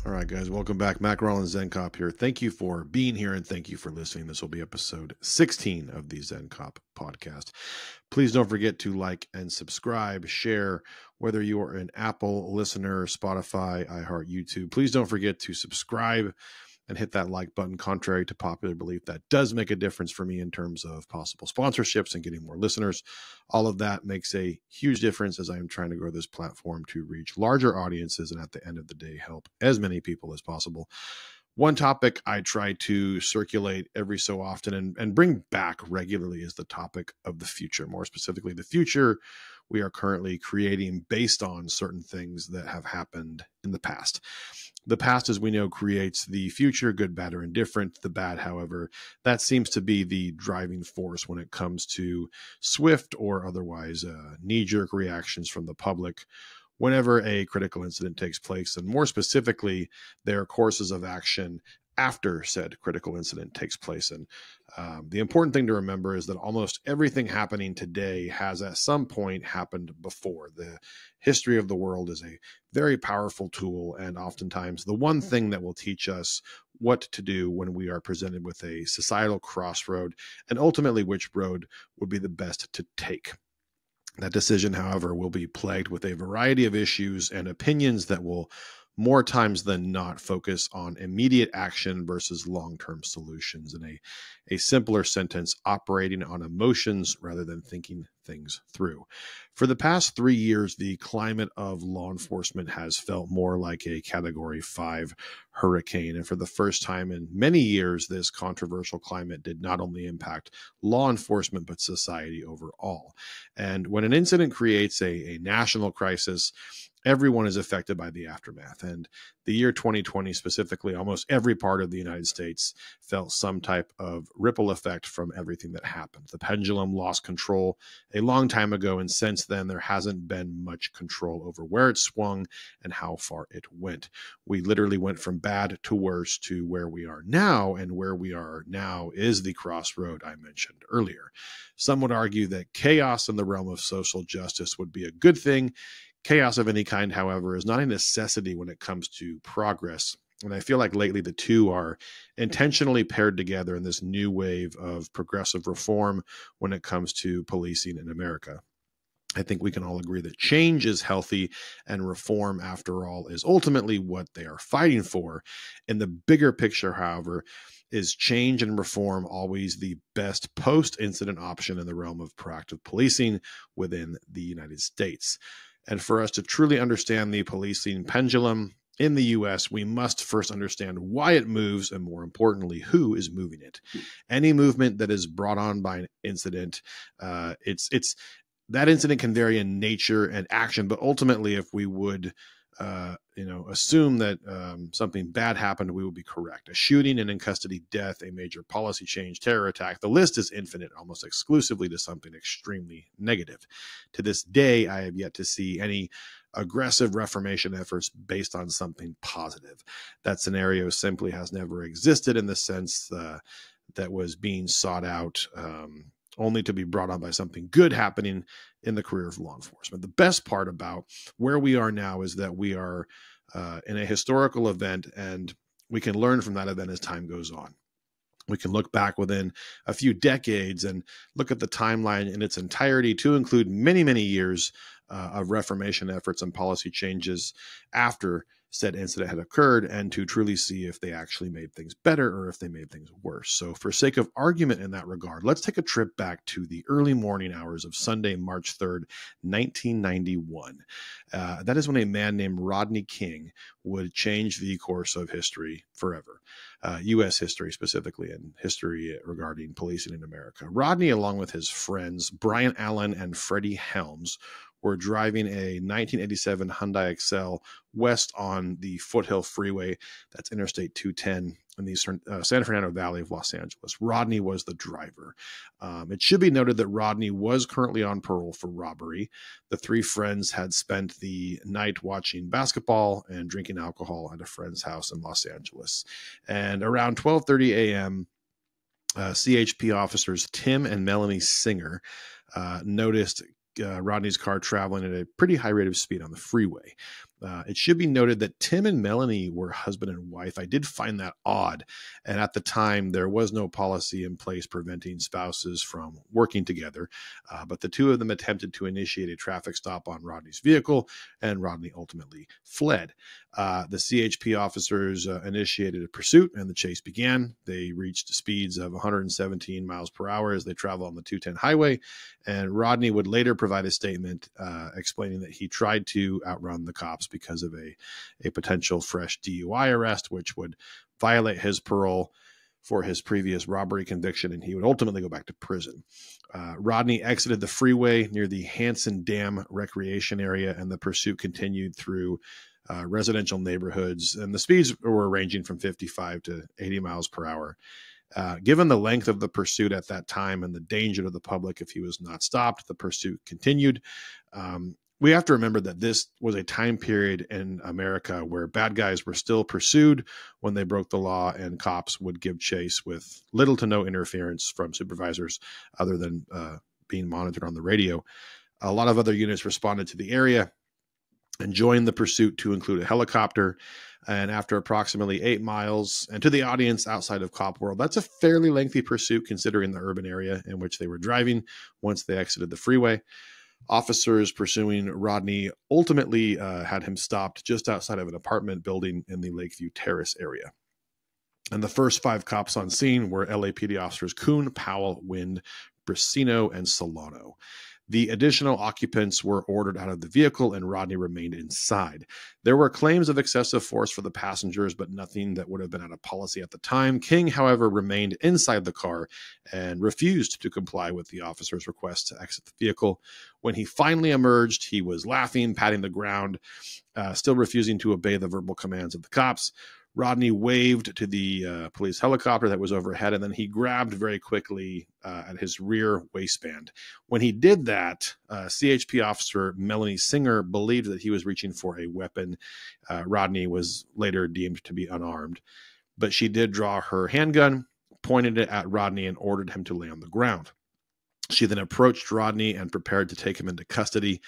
All right, guys, welcome back. Mac Rollins, Zen Cop here. Thank you for being here and thank you for listening. This will be episode 16 of the Zen Cop podcast. Please don't forget to like and subscribe, share, whether you are an Apple listener, Spotify, iHeart, YouTube. Please don't forget to subscribe and hit that like button. Contrary to popular belief, that does make a difference for me in terms of possible sponsorships and getting more listeners. All of that makes a huge difference as I am trying to grow this platform to reach larger audiences and at the end of the day, help as many people as possible. One topic I try to circulate every so often and bring back regularly is the topic of the future. More specifically, the future we are currently creating based on certain things that have happened in the past. The past, as we know, creates the future, good, bad, or indifferent. The bad, however, that seems to be the driving force when it comes to swift or otherwise knee-jerk reactions from the public whenever a critical incident takes place, and more specifically, their courses of action after said critical incident takes place. And the important thing to remember is that almost everything happening today has at some point happened before. The history of the world is a very powerful tool, and oftentimes the one thing that will teach us what to do when we are presented with a societal crossroad, and ultimately which road would be the best to take. That decision, however, will be plagued with a variety of issues and opinions that will more times than not focus on immediate action versus long-term solutions, in a simpler sentence, operating on emotions rather than thinking things through. For the past 3 years, the climate of law enforcement has felt more like a Category 5 hurricane. And for the first time in many years, this controversial climate did not only impact law enforcement, but society overall. And when an incident creates a national crisis, everyone is affected by the aftermath. And the year 2020 specifically, almost every part of the United States felt some type of ripple effect from everything that happened. The pendulum lost control a long time ago, and since then there hasn't been much control over where it swung and how far it went. We literally went from bad to worse to where we are now, and where we are now is the crossroad I mentioned earlier. Some would argue that chaos in the realm of social justice would be a good thing. Chaos of any kind, however, is not a necessity when it comes to progress. And I feel like lately the two are intentionally paired together in this new wave of progressive reform when it comes to policing in America. I think we can all agree that change is healthy, and reform, after all, is ultimately what they are fighting for. In the bigger picture, however, is change and reform always the best post-incident option in the realm of proactive policing within the United States? And for us to truly understand the policing pendulum in the U.S., we must first understand why it moves, and more importantly, who is moving it. Any movement that is brought on by an incident, that incident can vary in nature and action, but ultimately, if we would assume that something bad happened, we would be correct. A shooting, an in custody death, a major policy change, terror attack, the list is infinite, almost exclusively to something extremely negative. To this day, I have yet to see any aggressive reformation efforts based on something positive. That scenario simply has never existed in the sense that was being sought out, only to be brought on by something good happening in the career of law enforcement. The best part about where we are now is that we are in a historical event, and we can learn from that event as time goes on. We can look back within a few decades and look at the timeline in its entirety to include many, many years of reformation efforts and policy changes after said incident had occurred, and to truly see if they actually made things better or if they made things worse. So for sake of argument in that regard, let's take a trip back to the early morning hours of Sunday, March 3rd, 1991. That is when a man named Rodney King would change the course of history forever. U.S. history specifically, and history regarding policing in America. Rodney, along with his friends, Brian Allen and Freddie Helms, were driving a 1987 Hyundai Excel west on the Foothill Freeway. That's Interstate 210 in the San Fernando Valley of Los Angeles. Rodney was the driver. It should be noted that Rodney was currently on parole for robbery. The three friends had spent the night watching basketball and drinking alcohol at a friend's house in Los Angeles. And around 12:30 a.m., CHP officers Tim and Melanie Singer noticed Rodney's car traveling at a pretty high rate of speed on the freeway. It should be noted that Tim and Melanie were husband and wife. I did find that odd. And at the time, there was no policy in place preventing spouses from working together. But the two of them attempted to initiate a traffic stop on Rodney's vehicle, and Rodney ultimately fled. The CHP officers initiated a pursuit, and the chase began. They reached speeds of 117 miles per hour as they traveled on the 210 highway. And Rodney would later provide a statement explaining that he tried to outrun the cops because of a potential fresh DUI arrest, which would violate his parole for his previous robbery conviction, and he would ultimately go back to prison. Rodney exited the freeway near the Hanson Dam recreation area, and the pursuit continued through residential neighborhoods, and the speeds were ranging from 55 to 80 miles per hour. Given the length of the pursuit at that time and the danger to the public if he was not stopped, the pursuit continued. We have to remember that this was a time period in America where bad guys were still pursued when they broke the law, and cops would give chase with little to no interference from supervisors other than being monitored on the radio. A lot of other units responded to the area and joined the pursuit, to include a helicopter. And after approximately 8 miles, and to the audience outside of Cop World, that's a fairly lengthy pursuit considering the urban area in which they were driving once they exited the freeway. Officers pursuing Rodney ultimately had him stopped just outside of an apartment building in the Lakeview Terrace area. And the first 5 cops on scene were LAPD officers Kuhn, Powell, Wind, Brasino, and Solano. The additional occupants were ordered out of the vehicle, and Rodney remained inside. There were claims of excessive force for the passengers, but nothing that would have been out of policy at the time. King, however, remained inside the car and refused to comply with the officer's request to exit the vehicle. When he finally emerged, he was laughing, patting the ground, still refusing to obey the verbal commands of the cops. Rodney waved to the police helicopter that was overhead, and then he grabbed very quickly at his rear waistband. When he did that, CHP officer Melanie Singer believed that he was reaching for a weapon. Rodney was later deemed to be unarmed, but she did draw her handgun, pointed it at Rodney, and ordered him to lay on the ground. She then approached Rodney and prepared to take him into custody.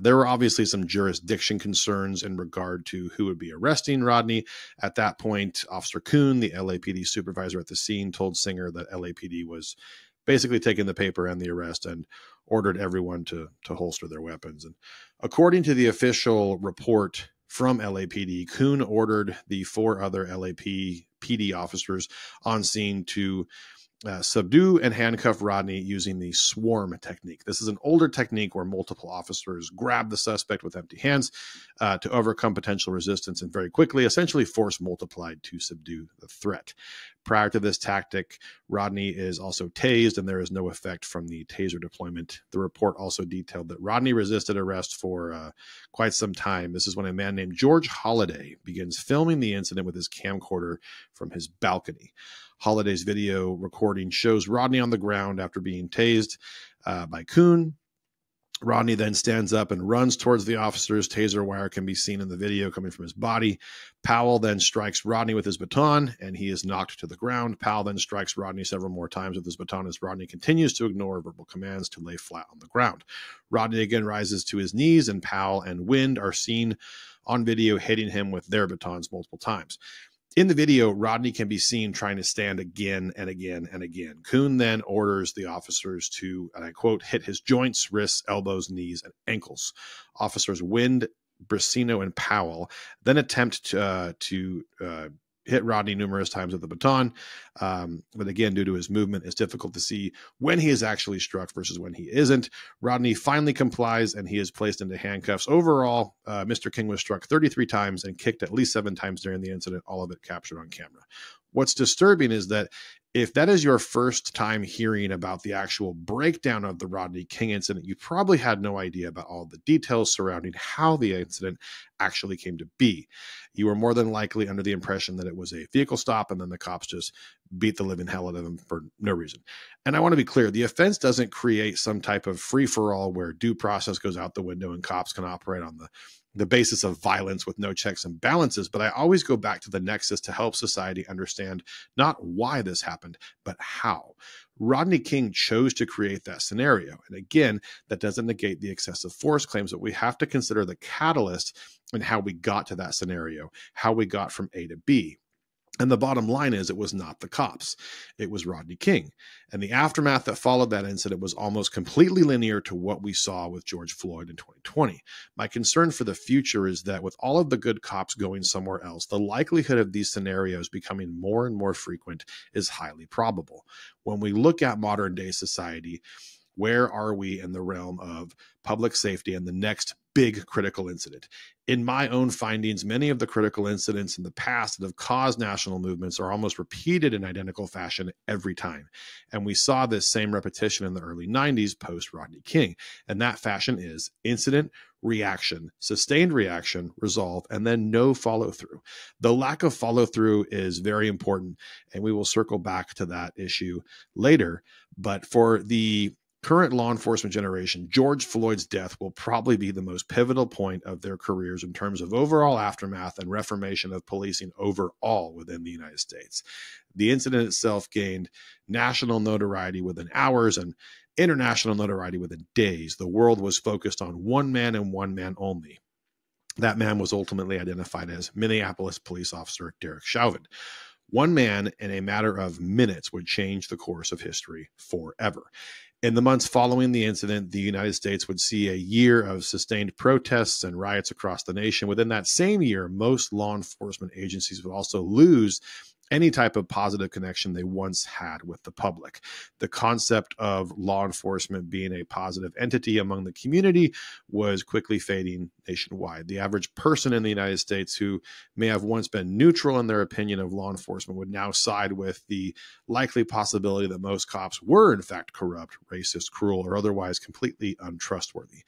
There were obviously some jurisdiction concerns in regard to who would be arresting Rodney. At that point, Officer Kuhn, the LAPD supervisor at the scene, told Singer that LAPD was basically taking the paper and the arrest and ordered everyone to holster their weapons. And according to the official report from LAPD, Kuhn ordered the 4 other LAPD officers on scene to subdue and handcuff Rodney using the swarm technique. This is an older technique where multiple officers grab the suspect with empty hands to overcome potential resistance and very quickly, essentially force multiplied to subdue the threat. Prior to this tactic, Rodney is also tased, and there is no effect from the taser deployment. The report also detailed that Rodney resisted arrest for quite some time. This is when a man named George Holliday begins filming the incident with his camcorder from his balcony. Holliday's video recording shows Rodney on the ground after being tased by Kuhn. Rodney then stands up and runs towards the officers. Taser wire can be seen in the video coming from his body. Powell then strikes Rodney with his baton, and he is knocked to the ground. Powell then strikes Rodney several more times with his baton as Rodney continues to ignore verbal commands to lay flat on the ground. Rodney again rises to his knees, and Powell and Wind are seen on video hitting him with their batons multiple times. In the video, Rodney can be seen trying to stand again and again and again. Kuhn then orders the officers to, and I quote, hit his joints, wrists, elbows, knees, and ankles. Officers Wind, Brasino, and Powell then attempt to hit Rodney numerous times with the baton. But again, due to his movement, it's difficult to see when he is actually struck versus when he isn't. Rodney finally complies, and he is placed into handcuffs. Overall, Mr. King was struck 33 times and kicked at least 7 times during the incident, all of it captured on camera. What's disturbing is that if that is your first time hearing about the actual breakdown of the Rodney King incident, you probably had no idea about all the details surrounding how the incident actually came to be. You were more than likely under the impression that it was a vehicle stop and then the cops just beat the living hell out of him for no reason. And I want to be clear, the offense doesn't create some type of free-for-all where due process goes out the window and cops can operate on the basis of violence with no checks and balances. But I always go back to the nexus to help society understand not why this happened, but how. Rodney King chose to create that scenario. And again, that doesn't negate the excessive force claims, but we have to consider the catalyst and how we got to that scenario, how we got from A to B. And the bottom line is it was not the cops. It was Rodney King. And the aftermath that followed that incident was almost completely linear to what we saw with George Floyd in 2020. My concern for the future is that with all of the good cops going somewhere else, the likelihood of these scenarios becoming more and more frequent is highly probable. When we look at modern day society, where are we in the realm of public safety and the next big critical incident? In my own findings, many of the critical incidents in the past that have caused national movements are almost repeated in identical fashion every time. And we saw this same repetition in the early 90s post Rodney King. And that fashion is incident, reaction, sustained reaction, resolve, and then no follow through. The lack of follow through is very important, and we will circle back to that issue later. But for the current law enforcement generation, George Floyd's death will probably be the most pivotal point of their careers in terms of overall aftermath and reformation of policing overall within the United States. The incident itself gained national notoriety within hours and international notoriety within days. The world was focused on one man and one man only. That man was ultimately identified as Minneapolis police officer Derek Chauvin. One man in a matter of minutes would change the course of history forever. In the months following the incident, the United States would see a year of sustained protests and riots across the nation. Within that same year, most law enforcement agencies would also lose any type of positive connection they once had with the public. The concept of law enforcement being a positive entity among the community was quickly fading nationwide. The average person in the United States who may have once been neutral in their opinion of law enforcement would now side with the likely possibility that most cops were in fact corrupt, racist, cruel, or otherwise completely untrustworthy.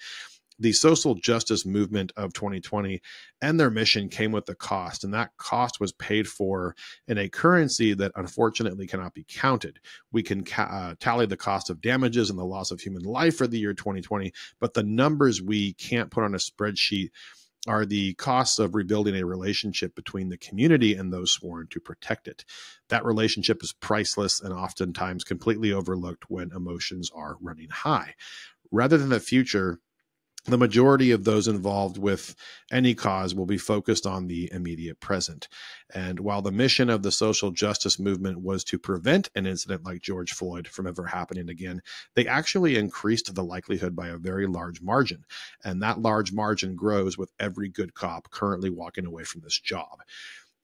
The social justice movement of 2020 and their mission came with a cost, and that cost was paid for in a currency that unfortunately cannot be counted. We can tally the cost of damages and the loss of human life for the year 2020, but the numbers we can't put on a spreadsheet are the costs of rebuilding a relationship between the community and those sworn to protect it. That relationship is priceless and oftentimes completely overlooked when emotions are running high. Rather than the future, the majority of those involved with any cause will be focused on the immediate present. And while the mission of the social justice movement was to prevent an incident like George Floyd from ever happening again, they actually increased the likelihood by a very large margin. And that large margin grows with every good cop currently walking away from this job.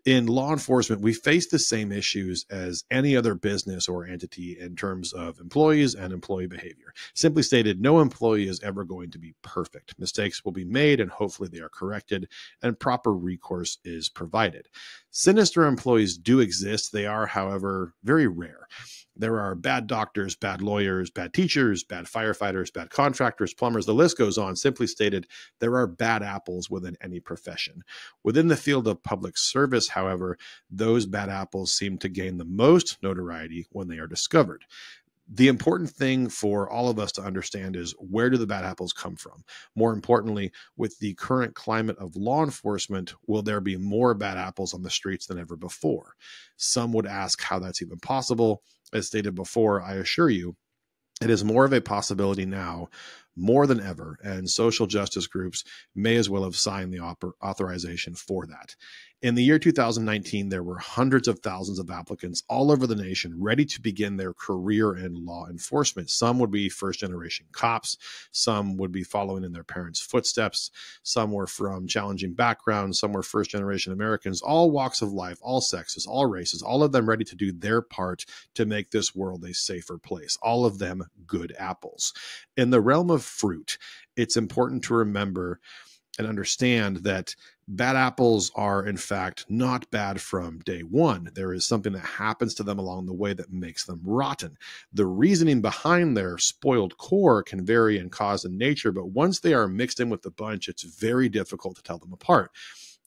In law enforcement, we face the same issues as any other business or entity in terms of employees and employee behavior. Simply stated, no employee is ever going to be perfect. Mistakes will be made and hopefully they are corrected and proper recourse is provided. Sinister employees do exist. They are, however, very rare. There are bad doctors, bad lawyers, bad teachers, bad firefighters, bad contractors, plumbers. The list goes on. Simply stated, there are bad apples within any profession. Within the field of public service, however, those bad apples seem to gain the most notoriety when they are discovered. The important thing for all of us to understand is, where do the bad apples come from? More importantly, with the current climate of law enforcement, will there be more bad apples on the streets than ever before? Some would ask how that's even possible. As stated before, I assure you, it is more of a possibility now, more than ever, and social justice groups may as well have signed the authorization for that. In the year 2019, there were hundreds of thousands of applicants all over the nation ready to begin their career in law enforcement. Some would be first-generation cops. Some would be following in their parents' footsteps. Some were from challenging backgrounds. Some were first-generation Americans, all walks of life, all sexes, all races, all of them ready to do their part to make this world a safer place. All of them good apples. In the realm of fruit, it's important to remember and understand that bad apples are, in fact, not bad from day one. There is something that happens to them along the way that makes them rotten. The reasoning behind their spoiled core can vary in cause and nature, but once they are mixed in with the bunch, it's very difficult to tell them apart.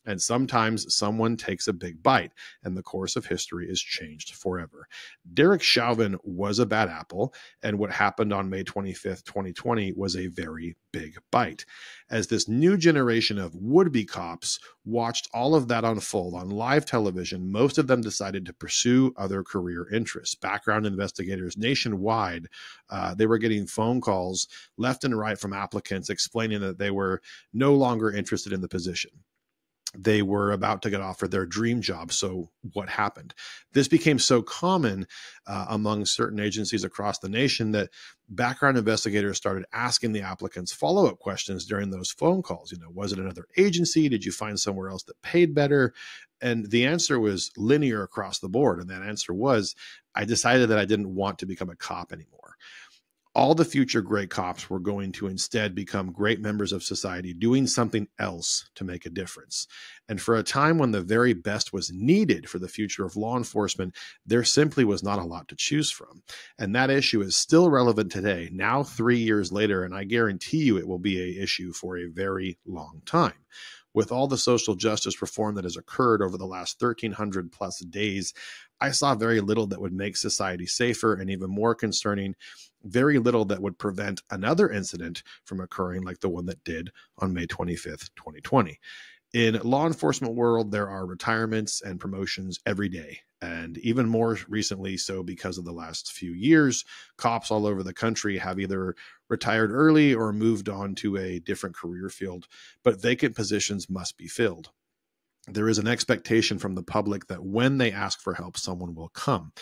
And sometimes someone takes a big bite, and the course of history is changed forever. Derek Chauvin was a bad apple, and what happened on May 25th, 2020 was a very big bite. As this new generation of would-be cops watched all of that unfold on live television, most of them decided to pursue other career interests. Background investigators nationwide, they were getting phone calls left and right from applicants explaining that they were no longer interested in the position. They were about to get offered their dream job. So what happened? This became so common among certain agencies across the nation that background investigators started asking the applicants follow-up questions during those phone calls. Was it another agency? Did you find somewhere else that paid better? And the answer was linear across the board. And that answer was, I decided that I didn't want to become a cop anymore. All the future great cops were going to instead become great members of society, doing something else to make a difference. And for a time when the very best was needed for the future of law enforcement, there simply was not a lot to choose from. And that issue is still relevant today, now 3 years later, and I guarantee you it will be an issue for a very long time. With all the social justice reform that has occurred over the last 1,300 plus days, I saw very little that would make society safer, and even more concerning, very little that would prevent another incident from occurring like the one that did on May 25th, 2020. In law enforcement world, there are retirements and promotions every day, and even more recently so because of the last few years, cops all over the country have either retired early or moved on to a different career field, but vacant positions must be filled. There is an expectation from the public that when they ask for help, someone will come.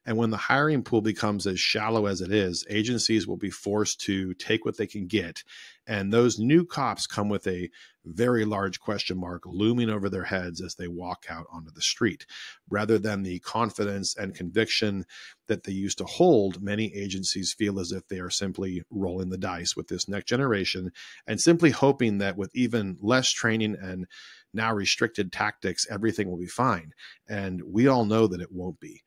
And when the hiring pool becomes as shallow as it is, agencies will be forced to take what they can get. And those new cops come with a very large question mark looming over their heads as they walk out onto the street. Rather than the confidence and conviction that they used to hold, many agencies feel as if they are simply rolling the dice with this next generation and simply hoping that with even less training and now restricted tactics, everything will be fine. And we all know that it won't be.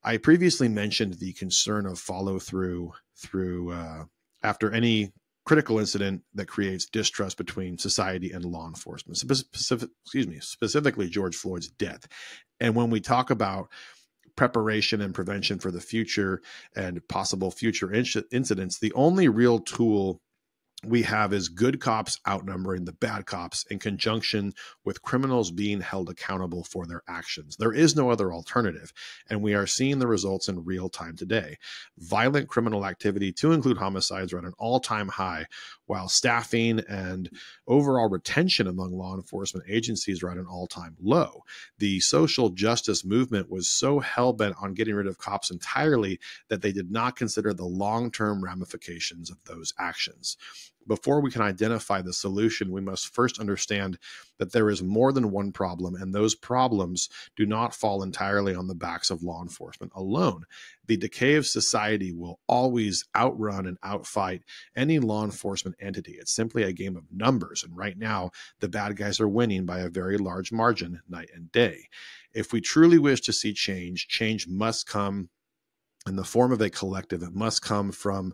I previously mentioned the concern of follow through after any critical incident that creates distrust between society and law enforcement, specifically George Floyd's death. And when we talk about preparation and prevention for the future and possible future incidents, the only real tool we have is good cops outnumbering the bad cops in conjunction with criminals being held accountable for their actions. There is no other alternative, and we are seeing the results in real time today. Violent criminal activity, to include homicides, are at an all-time high, while staffing and overall retention among law enforcement agencies are at an all-time low. The social justice movement was so hell-bent on getting rid of cops entirely that they did not consider the long-term ramifications of those actions. Before we can identify the solution, we must first understand that there is more than one problem, and those problems do not fall entirely on the backs of law enforcement alone. The decay of society will always outrun and outfight any law enforcement entity. It's simply a game of numbers, and right now, the bad guys are winning by a very large margin night and day. If we truly wish to see change, change must come in the form of a collective. It must come from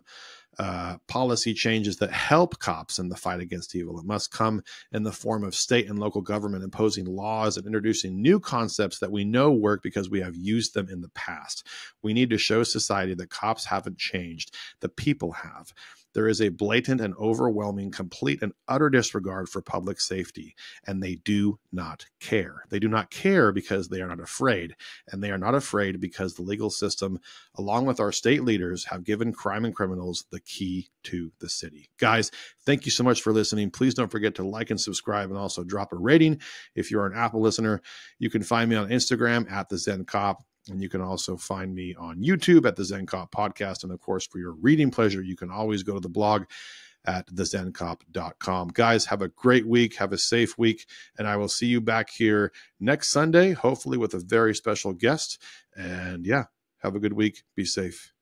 policy changes that help cops in the fight against evil. It must come in the form of state and local government imposing laws and introducing new concepts that we know work because we have used them in the past. We need to show society that cops haven't changed. The people have. There is a blatant and overwhelming, complete and utter disregard for public safety, and they do not care. They do not care because they are not afraid, and they are not afraid because the legal system, along with our state leaders, have given crime and criminals the key to the city. Guys, thank you so much for listening. Please don't forget to like and subscribe and also drop a rating. If you're an Apple listener, you can find me on Instagram at the Zen Cop. And you can also find me on YouTube at the Zen Cop Podcast. And of course, for your reading pleasure, you can always go to the blog at thezencop.com. Guys, have a great week. Have a safe week. And I will see you back here next Sunday, hopefully with a very special guest. And yeah, have a good week. Be safe.